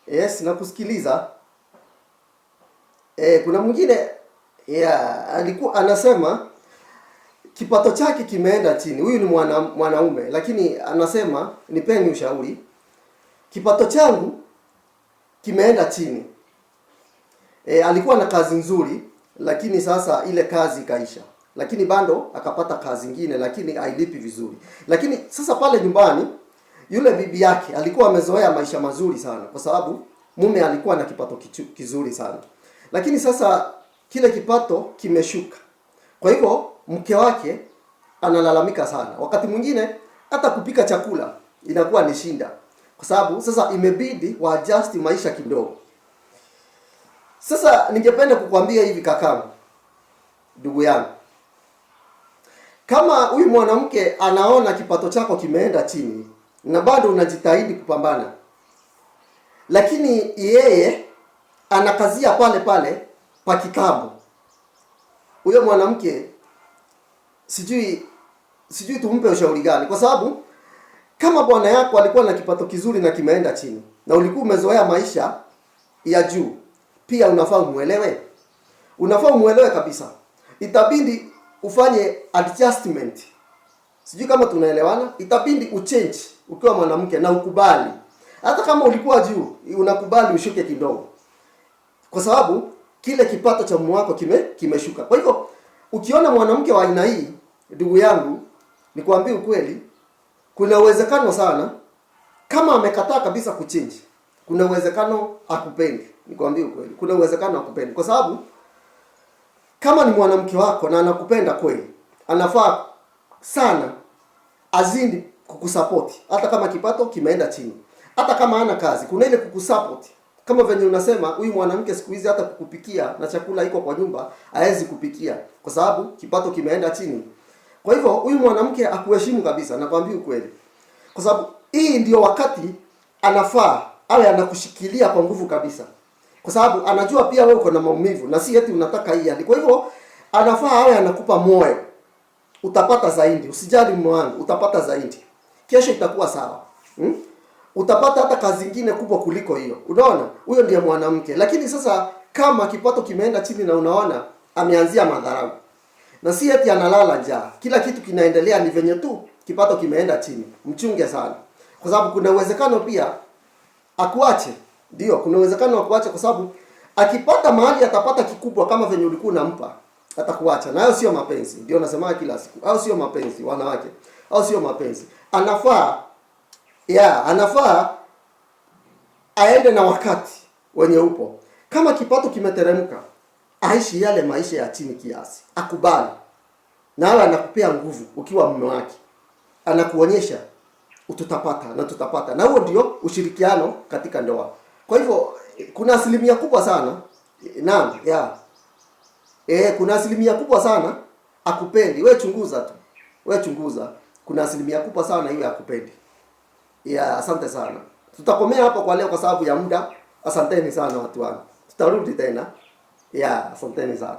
Yes, nakusikiliza. Kuna mwingine alikuwa anasema kipato chake kimeenda chini. Huyu ni mwanaume, lakini anasema nipeni ushauri. Kipato changu kimeenda chini. Alikuwa na kazi nzuri, lakini sasa ile kazi ikaisha. Lakini bado akapata kazi nyingine, lakini hailipi vizuri. Lakini sasa pale nyumbani yule bibi yake alikuwa amezoea maisha mazuri sana, kwa sababu mume alikuwa na kipato kizuri sana. Lakini sasa kile kipato kimeshuka. Kwa hivyo mke wake analalamika sana. Wakati mwingine hata kupika chakula inakuwa ni shinda, kwa sababu sasa imebidi waadjust maisha kidogo. Sasa ningependa kukwambia hivi kakamu, ndugu yangu, kama huyu mwanamke anaona kipato chako kimeenda chini na bado unajitahidi kupambana, lakini yeye anakazia pale pale pa kitambo, huyo mwanamke sijui tumpe ushauri gani, kwa sababu kama bwana yako alikuwa na kipato kizuri na kimeenda chini na ulikuwa umezoea maisha ya juu, pia unafaa umuelewe kabisa. Itabidi ufanye adjustment. Sijui kama tunaelewana. Itabidi uchange ukiwa mwanamke na ukubali. Hata kama ulikuwa juu, unakubali ushuke kidogo, kwa sababu kile kipato cha mume wako kimeshuka. Kwa hivyo ukiona mwanamke wa aina hii, ndugu yangu, nikwambie ukweli, kuna uwezekano sana kama amekataa kabisa kuchange, kuna uwezekano akupendi. Nikwambie ukweli, kuna uwezekano akupendi, kwa sababu kama ni mwanamke wako na anakupenda kweli, anafaa sana azidi kukusupport, hata kama kipato kimeenda chini, hata kama hana kazi. Kuna ile kukusupport, kama venye unasema huyu mwanamke siku hizi hata kukupikia na chakula iko kwa nyumba haezi kupikia kwa sababu kipato kimeenda chini. Kwa hivyo huyu mwanamke akuheshimu kabisa, nakwambia ukweli, kwa sababu hii ndio wakati anafaa awe anakushikilia kwa nguvu kabisa, kwa sababu anajua pia wewe uko na maumivu na si eti unataka hii hadi. Kwa hivyo anafaa awe anakupa moyo, utapata zaidi, usijali mume wangu, utapata zaidi, kesho itakuwa sawa. Utapata hata kazi nyingine kubwa kuliko hiyo. Unaona, huyo ndiye mwanamke. Lakini sasa kama kipato kimeenda chini na unaona ameanzia madharau, na si eti analala njaa, kila kitu kinaendelea, ni venye tu kipato kimeenda chini, mchunge sana, kwa sababu kuna uwezekano pia akuache. Ndio, kuna uwezekano akuache, kwa sababu akipata mahali atapata kikubwa kama venye ulikuwa unampa, atakuacha. Na hayo sio mapenzi. Ndio nasema kila siku, hao sio mapenzi wanawake, hao sio mapenzi. Anafaa aende na wakati wenye upo. Kama kipato kimeteremka, aishi yale maisha ya chini kiasi, akubali, na awe anakupea nguvu ukiwa mume wake, anakuonyesha tutapata, na huo ndio ushirikiano katika ndoa. Kwa hivyo kuna asilimia kubwa sana, naam, kuna asilimia kubwa sana akupendi. Wewe chunguza tu, kuna asilimia kubwa sana hiyo akupendi. Asante sana. Tutakomea hapo kwa leo kwa sababu ya muda. Asanteni sana watu wangu. Tutarudi tena. Asanteni sana.